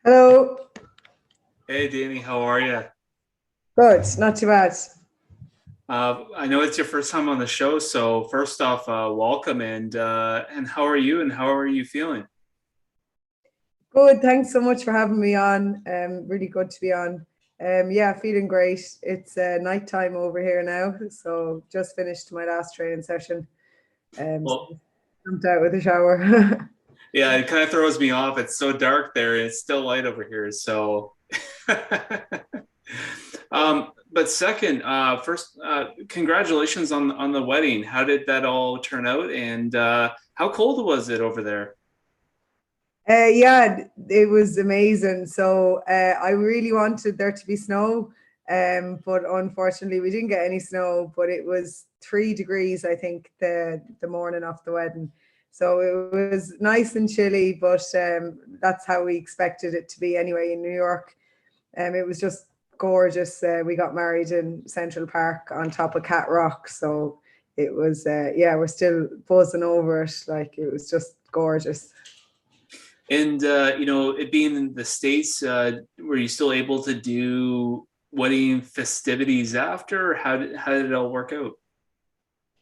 Hello. Hey Danny, how are you? Good, not too bad. I know it's your first time on the show, so first off, welcome and how are you and how are you feeling? Good. Thanks so much for having me on. Really good to be on. Yeah, feeling great. It's nighttime over here now, so just finished my last training session. So Well, jumped out with a shower. yeah, it kind of throws me off. It's so dark there, and it's still light over here. So, but second, first, congratulations on the wedding. How did that all turn out, and how cold was it over there? Yeah, it was amazing. So I really wanted there to be snow, but unfortunately we didn't get any snow. But it was 3 degrees, I think, the morning of the wedding. So it was nice and chilly, but that's how we expected it to be anyway in New York. It was just gorgeous. We got married in Central Park on top of Cat Rock, so it was yeah, we're still buzzing over it. Like it was just gorgeous. And it being in the States, were you still able to do wedding festivities after? Or how did it all work out?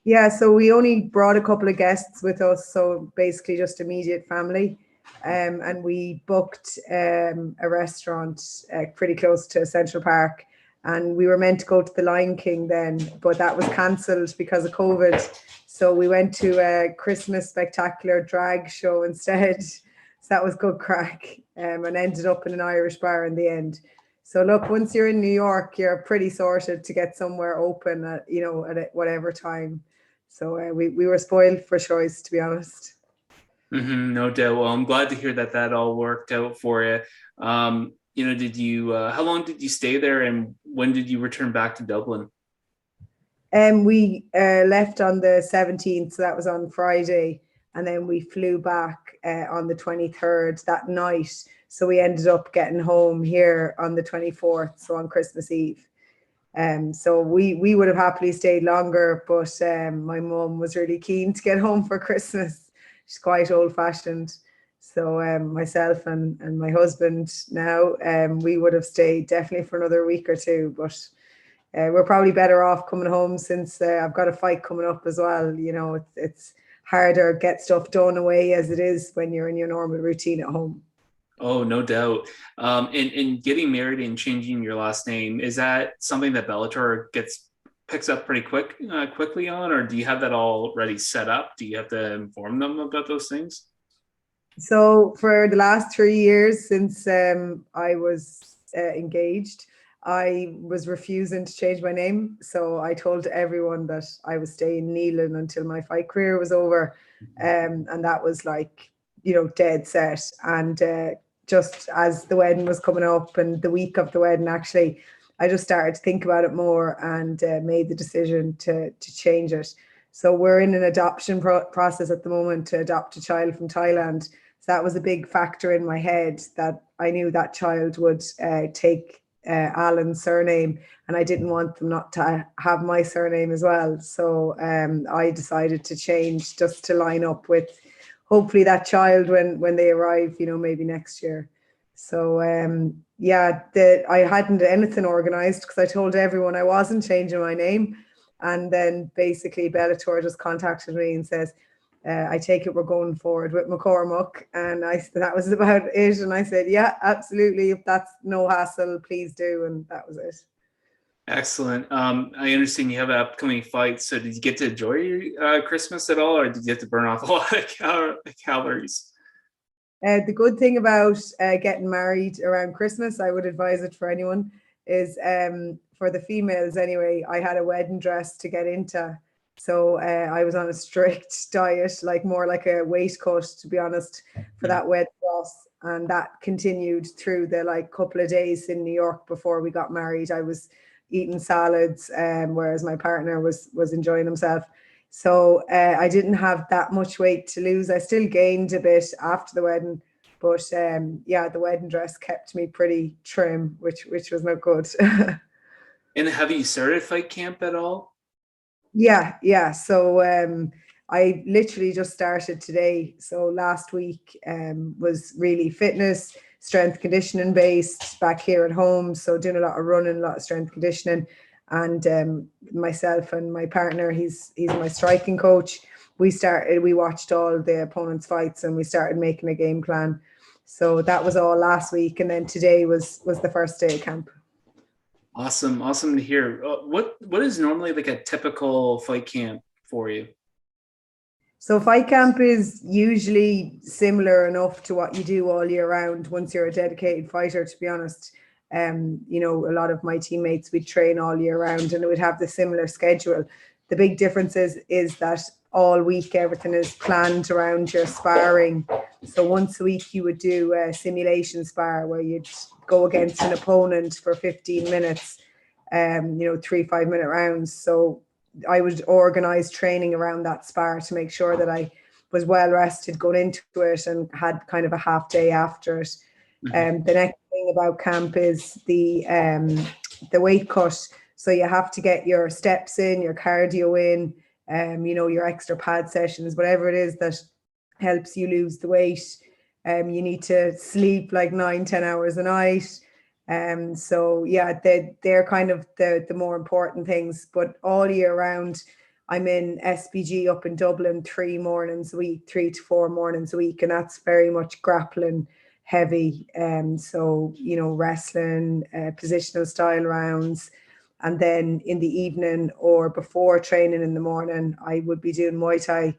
Yeah, so we only brought a couple of guests with us, so basically just immediate family. And we booked a restaurant pretty close to Central Park. And we were meant to go to the Lion King then, but that was cancelled because of COVID. So we went to a Christmas spectacular drag show instead. So that was good crack, and ended up in an Irish bar in the end. So look, once you're in New York, you're pretty sorted to get somewhere open at whatever time. So we were spoiled for choice, to be honest. No doubt. Well, I'm glad to hear that that all worked out for you. Did you? How long did you stay there, and when did you return back to Dublin? And we left on the 17th, so that was on Friday, and then we flew back on the 23rd that night. So we ended up getting home here on the 24th, so on Christmas Eve. So we would have happily stayed longer, but my mum was really keen to get home for Christmas. She's quite old fashioned. So myself and my husband now, we would have stayed definitely for another week or two, but we're probably better off coming home since I've got a fight coming up as well. It's harder to get stuff done away as it is when you're in your normal routine at home. Oh, no doubt. And getting married and changing your last name, is that something that Bellator gets picks up pretty quickly on, or do you have that already set up? Do you have to inform them about those things? So for the last 3 years since I was engaged, I was refusing to change my name. So I told everyone that I was staying kneeling until my fight career was over, and that was like dead set. And just as the wedding was coming up, and the week of the wedding, actually, I just started to think about it more and made the decision to change it. So we're in an adoption process at the moment to adopt a child from Thailand. So that was a big factor in my head that I knew that child would take Alan's surname, and I didn't want them not to have my surname as well. So I decided to change just to line up with hopefully that child when they arrive, maybe next year. So yeah, I hadn't anything organized because I told everyone I wasn't changing my name. And then basically Bellator just contacted me and says, I take it we're going forward with McCormack. And that was about it. And I said, yeah, absolutely. If that's no hassle, please do. And that was it. Excellent. I understand you have an upcoming fight. So did you get to enjoy Christmas at all, or did you have to burn off a lot of calories? The good thing about getting married around Christmas, I would advise it for anyone, is for the females anyway, I had a wedding dress to get into. So I was on a strict diet, like more like a weight cut, to be honest, for Mhm. that wedding dress. And that continued through the like couple of days in New York before we got married. I was eating salads, whereas my partner was enjoying himself. So I didn't have that much weight to lose. I still gained a bit after the wedding, but yeah, the wedding dress kept me pretty trim, which was not good. And have you started fight camp at all? Yeah. So I literally just started today. So last week was really fitness, strength conditioning based back here at home. So doing a lot of running, a lot of strength conditioning. And myself and my partner, he's my striking coach. We watched all the opponents' fights and we started making a game plan. So that was all last week. And then today was the first day of camp. Awesome to hear. What is normally like a typical fight camp for you? So fight camp is usually similar enough to what you do all year round once you're a dedicated fighter, to be honest. You know, a lot of my teammates, we train all year round and it would have the similar schedule. The big difference is that all week everything is planned around your sparring. So once a week you would do a simulation spar where you'd go against an opponent for 15 minutes, you know, 3 5-minute rounds. So I would organize training around that spar to make sure that I was well rested going into it and had kind of a half day after it. The next thing about camp is the weight cut. So you have to get your steps in, your cardio in, you know, your extra pad sessions, whatever it is that helps you lose the weight. You need to sleep like 9-10 hours a night. So yeah, they're kind of the more important things. But all year round, I'm in SPG up in Dublin 3 mornings a week, 3 to 4 mornings a week, and that's very much grappling heavy. So you know, wrestling, positional style rounds, and then in the evening or before training in the morning, I would be doing Muay Thai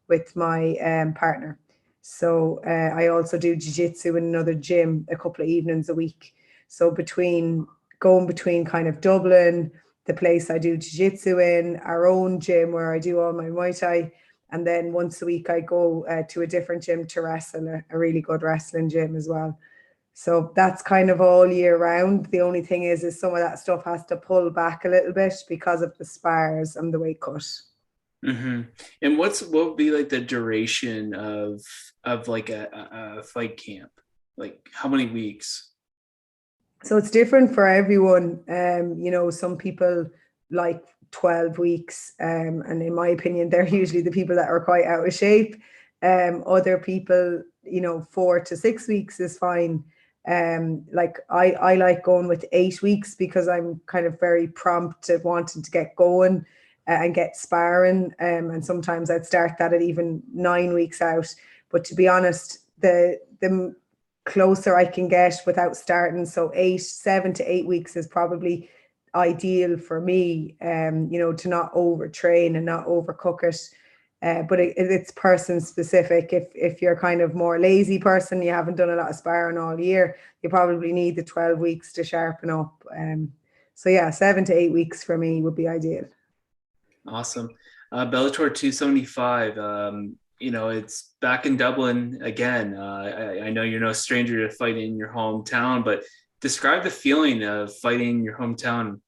with my partner. So I also do jiu-jitsu in another gym a couple of evenings a week. So going between kind of Dublin, the place I do jiu-jitsu in, our own gym where I do all my Muay Thai, and then once a week I go to a different gym to wrestle, a really good wrestling gym as well. So that's kind of all year round. The only thing is some of that stuff has to pull back a little bit because of the spars and the weight cut. Mm-hmm. And what would be like the duration of like a fight camp? Like how many weeks? So it's different for everyone. You know, some people like 12 weeks. And in my opinion, they're usually the people that are quite out of shape. Other people, you know, 4 to 6 weeks is fine. Like I like going with 8 weeks because I'm kind of very prompt at wanting to get going and get sparring. And sometimes I'd start that at even 9 weeks out. But to be honest, the closer I can get without starting, so 7 to 8 weeks is probably ideal for me. You know, to not overtrain and not overcook it. But it's person specific. If you're kind of more lazy person, you haven't done a lot of sparring all year, you probably need the 12 weeks to sharpen up. So yeah, 7 to 8 weeks for me would be ideal. Awesome. Bellator 275, you know, it's back in Dublin again. I know you're no stranger to fighting in your hometown, but describe the feeling of fighting in your hometown.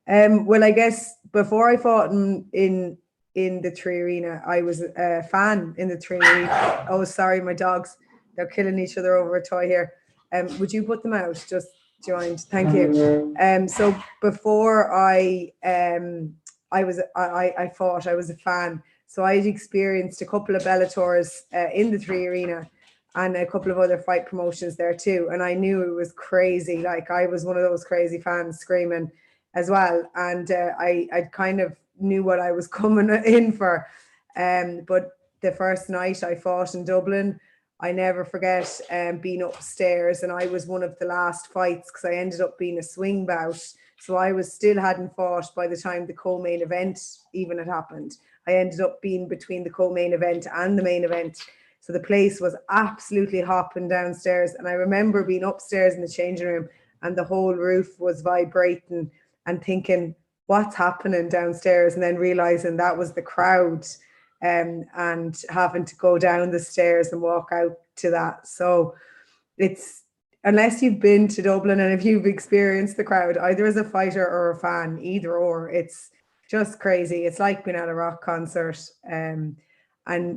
Well, I guess before I fought in the Tree Arena, I was a fan in the Tree Arena. Oh, sorry, my dogs, they're killing each other over a toy here. Would you put them out? Just joined. Thank you. So before I fought, I was a fan. So I'd experienced a couple of Bellators in the Tree Arena and a couple of other fight promotions there too. And I knew it was crazy. Like I was one of those crazy fans screaming as well. And I kind of knew what I was coming in for. But the first night I fought in Dublin, I never forget being upstairs, and I was one of the last fights because I ended up being a swing bout. So I hadn't fought by the time the co-main event even had happened. I ended up being between the co-main event and the main event. So the place was absolutely hopping downstairs. And I remember being upstairs in the changing room and the whole roof was vibrating and thinking, what's happening downstairs? And then realizing that was the crowd. And having to go down the stairs and walk out to that. So it's, unless you've been to Dublin and if you've experienced the crowd, either as a fighter or a fan, either or, it's just crazy. It's like being at a rock concert. And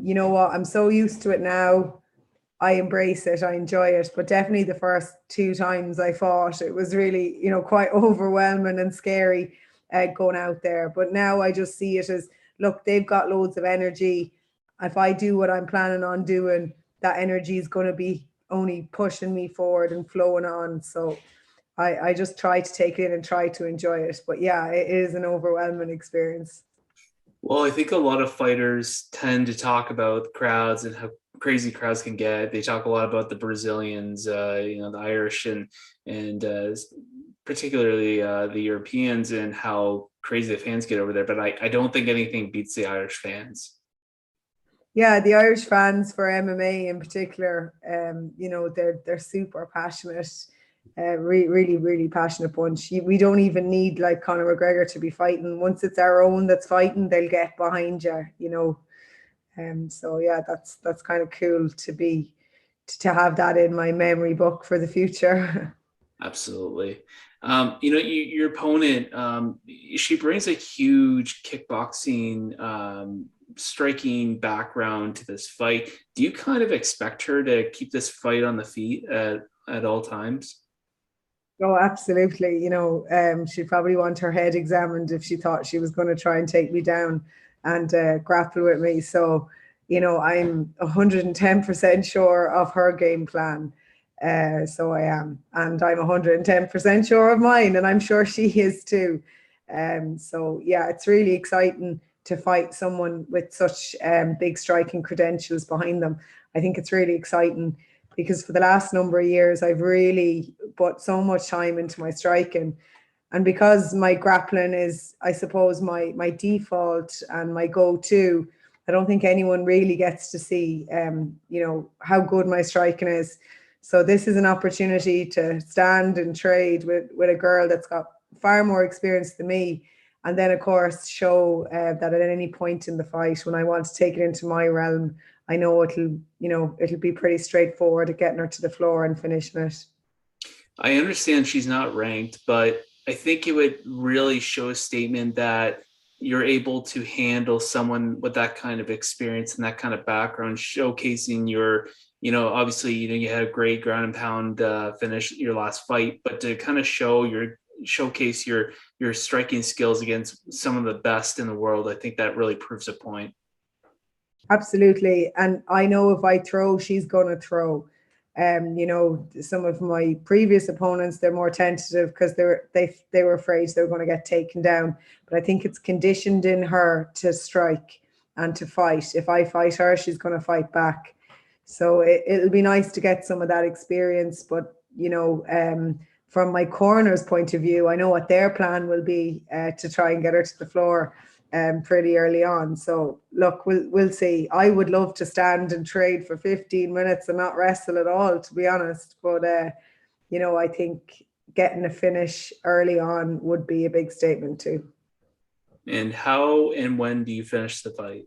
you know what? I'm so used to it now. I embrace it. I enjoy it. But definitely the first 2 times I fought, it was really, you know, quite overwhelming and scary going out there. But now I just see it as, look, they've got loads of energy. If I do what I'm planning on doing, that energy is going to be only pushing me forward and flowing on. So I just try to take it in and try to enjoy it. But yeah, it is an overwhelming experience. Well, I think a lot of fighters tend to talk about crowds and how crazy crowds can get. They talk a lot about the Brazilians, the Irish, and particularly the Europeans, and how crazy the fans get over there. But I don't think anything beats the Irish fans. Yeah, the Irish fans for MMA in particular, they're super passionate, really, really passionate bunch. We don't even need like Conor McGregor to be fighting. Once it's our own that's fighting, they'll get behind you. So yeah, that's kind of cool to have that in my memory book for the future. Absolutely. Your opponent, she brings a huge kickboxing striking background to this fight. Do you kind of expect her to keep this fight on the feet at all times? Oh, absolutely. She'd probably want her head examined if she thought she was going to try and take me down and grapple with me. So, I'm 110% sure of her game plan. So I am. And I'm 110% sure of mine. And I'm sure she is too. So, yeah, it's really exciting to fight someone with such big striking credentials behind them. I think it's really exciting because for the last number of years, I've really put so much time into my striking. And because my grappling is, I suppose, my default and my go-to, I don't think anyone really gets to see, how good my striking is. So this is an opportunity to stand and trade with a girl that's got far more experience than me. And then, of course, show that at any point in the fight, when I want to take it into my realm, I know it'll be pretty straightforward at getting her to the floor and finishing it. I understand she's not ranked, but I think it would really show a statement that you're able to handle someone with that kind of experience and that kind of background, showcasing your, obviously, you had a great ground and pound finish your last fight, but to kind of showcase your striking skills against some of the best in the world, I think that really proves a point. Absolutely. And I know if I throw, she's going to throw. Some of my previous opponents, they're more tentative because they were afraid they were going to get taken down. But I think it's conditioned in her to strike and to fight. If I fight her, she's going to fight back. So it'll be nice to get some of that experience. But, from my corner's point of view, I know what their plan will be to try and get her to the floor pretty early on. So look, we'll see. I would love to stand and trade for 15 minutes and not wrestle at all, to be honest. But I think getting a finish early on would be a big statement too. And how and when do you finish the fight?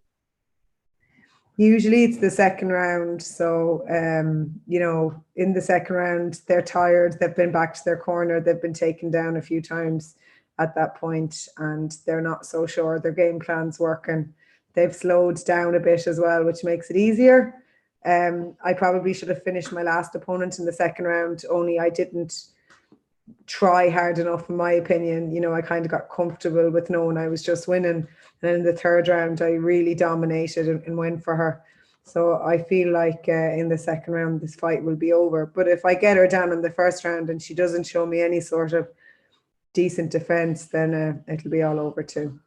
Usually it's the second round. So, in the second round, they're tired. They've been back to their corner. They've been taken down a few times at that point, and they're not so sure their game plan's working. They've slowed down a bit as well, which makes it easier. I probably should have finished my last opponent in the second round, only I didn't try hard enough, in my opinion. I kind of got comfortable with knowing I was just winning. And then in the third round, I really dominated and went for her. So I feel like in the second round, this fight will be over. But if I get her down in the first round and she doesn't show me any sort of decent defense, then it'll be all over too.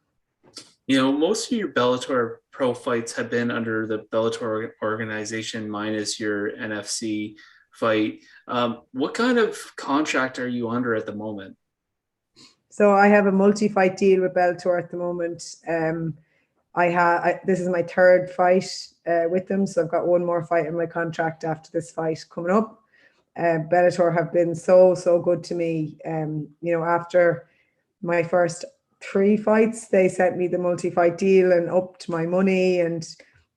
Most of your Bellator pro fights have been under the Bellator organization minus your NFC fight. What kind of contract are you under at the moment? So I have a multi-fight deal with Bellator at the moment. This is my third fight with them, so I've got one more fight in my contract after this fight coming up. Bellator have been so good to me. After my first 3 fights, they sent me the multi-fight deal and upped my money, and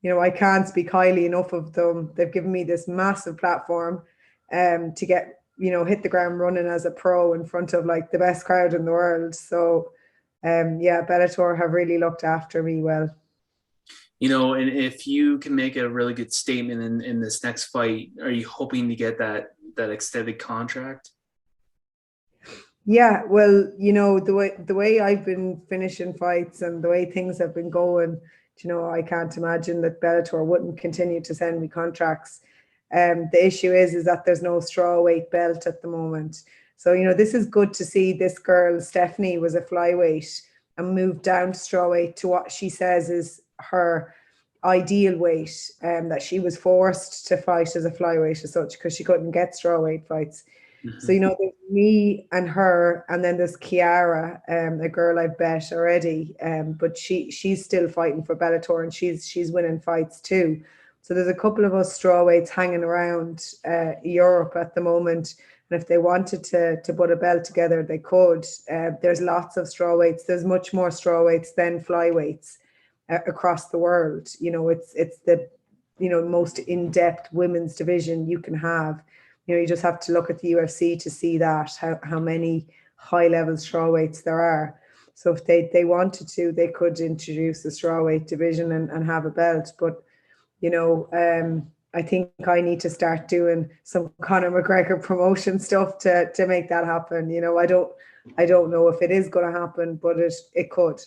I can't speak highly enough of them. They've given me this massive platform to get hit the ground running as a pro in front of like the best crowd in the world. So Bellator have really looked after me well. And if you can make a really good statement in this next fight, are you hoping to get that extended contract? Yeah, well, the way I've been finishing fights and the way things have been going, I can't imagine that Bellator wouldn't continue to send me contracts. The issue is that there's no strawweight belt at the moment. So, this is good to see. This girl, Stephanie, was a flyweight and moved down to strawweight to what she says is her ideal weight, that she was forced to fight as a flyweight as such because she couldn't get strawweight fights. So, there's me and her, and then there's Kiara, a girl I've bet already, but she's still fighting for Bellator, and she's winning fights too. So there's a couple of us strawweights hanging around Europe at the moment, and if they wanted to put a belt together, they could. There's lots of strawweights. There's much more strawweights than flyweights across the world. It's the most in-depth women's division you can have. You just have to look at the UFC to see that, how many high-level strawweights there are. So if they wanted to, they could introduce the strawweight division and have a belt. But, I think I need to start doing some Conor McGregor promotion stuff to make that happen. I don't know if it is going to happen, but it could.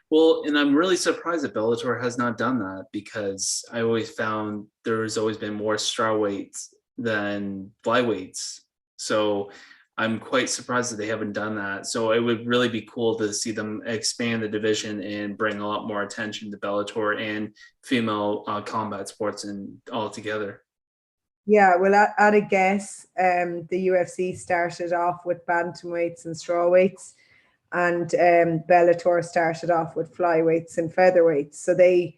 Well, and I'm really surprised that Bellator has not done that, because I always found there's always been more strawweights than flyweights. So I'm quite surprised that they haven't done that. So it would really be cool to see them expand the division and bring a lot more attention to Bellator and female combat sports and all together. Yeah, well, at a guess, the UFC started off with bantamweights and strawweights, and Bellator started off with flyweights and featherweights. So they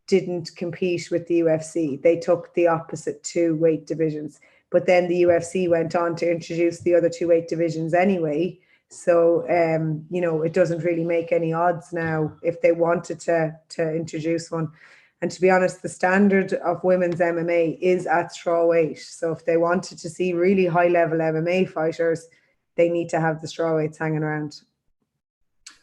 didn't compete with the UFC. They took the opposite two weight divisions. But then the UFC went on to introduce the other two weight divisions anyway. So, it doesn't really make any odds now if they wanted to introduce one. And to be honest, the standard of women's MMA is at strawweight. So if they wanted to see really high-level MMA fighters, they need to have the strawweights hanging around.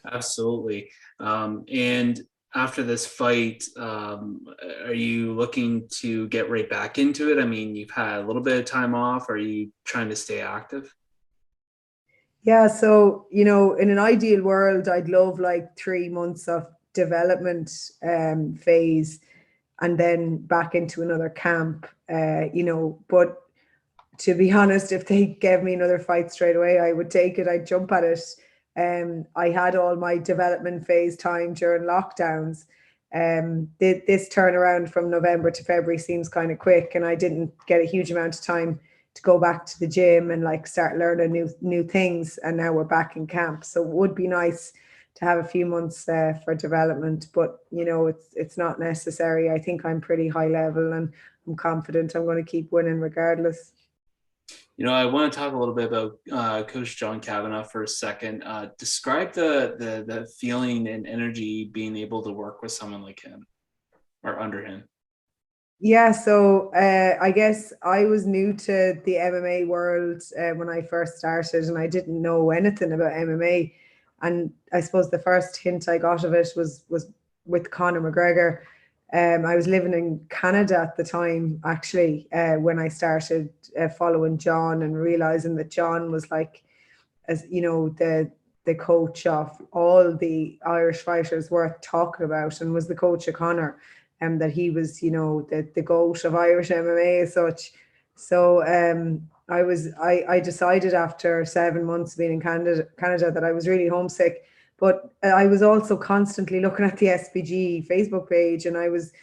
Absolutely. And after this fight, are you looking to get right back into it? I mean, you've had a little bit of time off. Are you trying to stay active? Yeah, so, in an ideal world, I'd love like 3 months of development phase and then back into another camp, but to be honest, if they gave me another fight straight away, I would take it. I'd jump at it. I had all my development phase time during lockdowns. This turnaround from November to February seems kind of quick, and I didn't get a huge amount of time to go back to the gym and like start learning new things. And now we're back in camp, so it would be nice to have a few months for development. But it's not necessary. I think I'm pretty high level, and I'm confident I'm going to keep winning regardless. I want to talk a little bit about Coach Kavanagh for a second. Describe the feeling and energy being able to work with someone like him or under him. Yeah, so I guess I was new to the MMA world when I first started, and I didn't know anything about MMA. And I suppose the first hint I got of it was with Conor McGregor. I was living in Canada at the time, actually, when I started following John and realizing that John was like, as the coach of all the Irish fighters worth talking about, and was the coach of Conor, and that he was, the GOAT of Irish MMA as such. So I decided after 7 months being in Canada that I was really homesick. But I was also constantly looking at the SBG Facebook page, and I was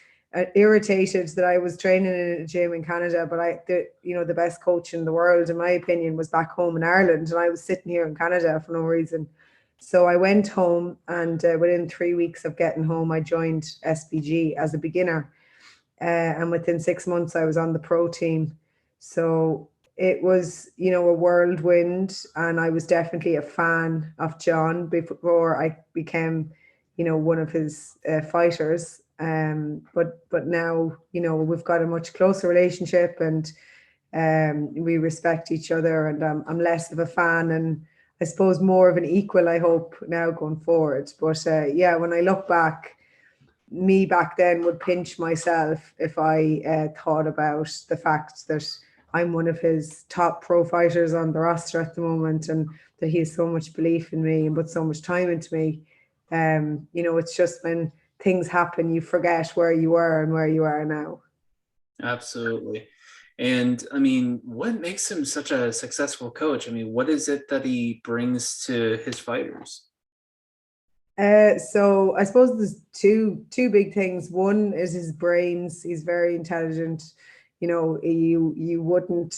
irritated that I was training in a gym in Canada, but the best coach in the world, in my opinion, was back home in Ireland, and I was sitting here in Canada for no reason. So I went home, and within 3 weeks of getting home, I joined SBG as a beginner. And within 6 months, I was on the pro team. So it was, a whirlwind, and I was definitely a fan of John before I became, one of his fighters. But now, we've got a much closer relationship, and we respect each other, and I'm less of a fan, and I suppose more of an equal, I hope, now going forward. But yeah, when I look back, me back then would pinch myself if I thought about the fact that I'm one of his top pro fighters on the roster at the moment, and that he has so much belief in me and put so much time into me. It's just when things happen, you forget where you were and where you are now. Absolutely. And I mean, what makes him such a successful coach? I mean, what is it that he brings to his fighters? So I suppose there's two big things. One is his brains. He's very intelligent. You know, you wouldn't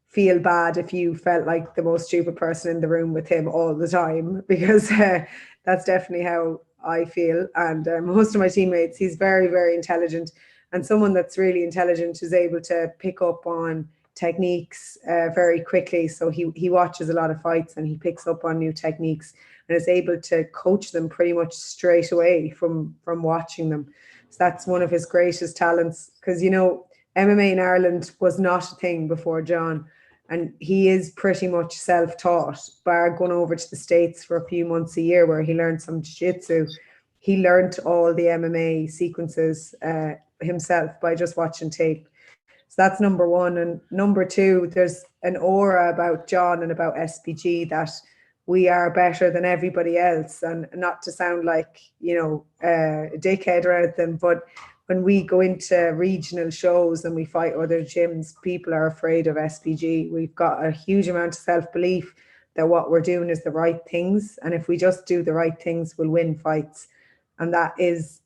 feel bad if you felt like the most stupid person in the room with him all the time, because that's definitely how I feel. And most of my teammates, he's very, very intelligent, and someone that's really intelligent is able to pick up on techniques very quickly. So he watches a lot of fights and he picks up on new techniques and is able to coach them pretty much straight away from watching them. So that's one of his greatest talents, because, you know, MMA in Ireland was not a thing before John, and he is pretty much self-taught, bar going over to the States for a few months a year where he learned some jiu-jitsu. He learned all the MMA sequences himself by just watching tape. So that's number one. And number two, there's an aura about John and about SPG that we are better than everybody else. And not to sound like, you know, a dickhead or anything, but when we go into regional shows and we fight other gyms, people are afraid of SPG. We've got a huge amount of self-belief that what we're doing is the right things. And if we just do the right things, we'll win fights. And that is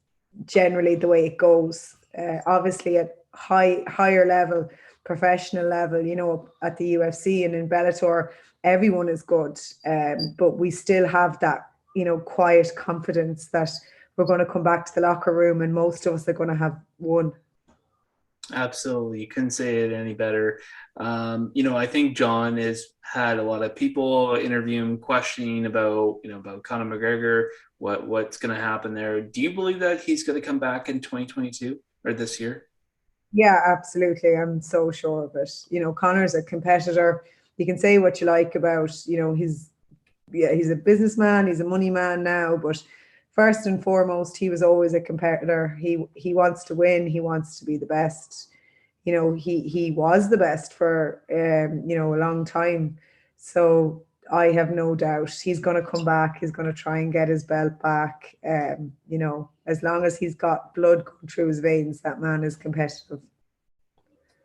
generally the way it goes. Obviously, at higher level, professional level, you know, at the UFC and in Bellator, everyone is good, but we still have that, you know, quiet confidence that we're going to come back to the locker room and most of us are going to have won. Absolutely, you couldn't say it any better. You know, I think John has had a lot of people interview him, questioning about, you know, about Conor McGregor, what's going to happen there. Do you believe that he's going to come back in 2022 or this year? Yeah, absolutely. I'm so sure of it. You know, Conor's a competitor. You can say what you like about, you know, he's a businessman, he's a money man now, but first and foremost, he was always a competitor. He wants to win, he wants to be the best. You know, he was the best for you know, a long time. So I have no doubt he's going to come back. He's going to try and get his belt back. You know, as long as he's got blood going through his veins, that man is competitive.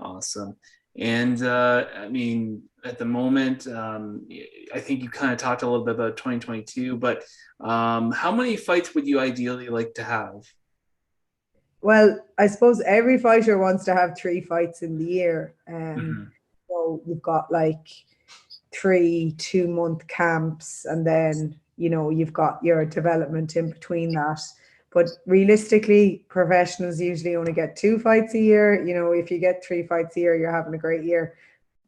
Awesome. And I mean, at the moment, I think you kind of talked a little bit about 2022, but how many fights would you ideally like to have? Well, I suppose every fighter wants to have 3 fights in the year. Mhm. So you've got like 3 2-month camps, and then, you know, you've got your development in between that. But realistically, professionals usually only get 2 fights a year. You know, if you get 3 fights a year, you're having a great year.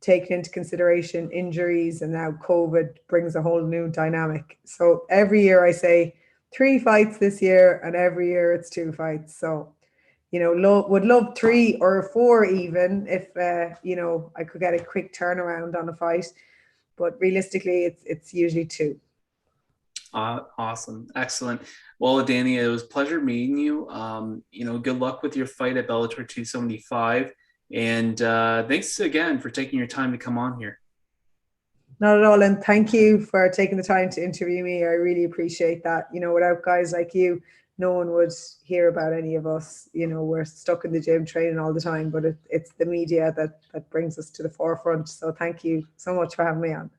Taking into consideration injuries and now COVID brings a whole new dynamic. So every year I say 3 fights this year, and every year it's 2 fights. So, you know, would love 3 or 4 even if you know, I could get a quick turnaround on a fight, but realistically it's usually 2. Awesome. Excellent. Well, Danny, it was a pleasure meeting you. You know, good luck with your fight at Bellator 275. And thanks again for taking your time to come on here. Not at all, and thank you for taking the time to interview me. I really appreciate that. You know, without guys like you, no one would hear about any of us. You know, we're stuck in the gym training all the time, but it's the media that brings us to the forefront. So thank you so much for having me on.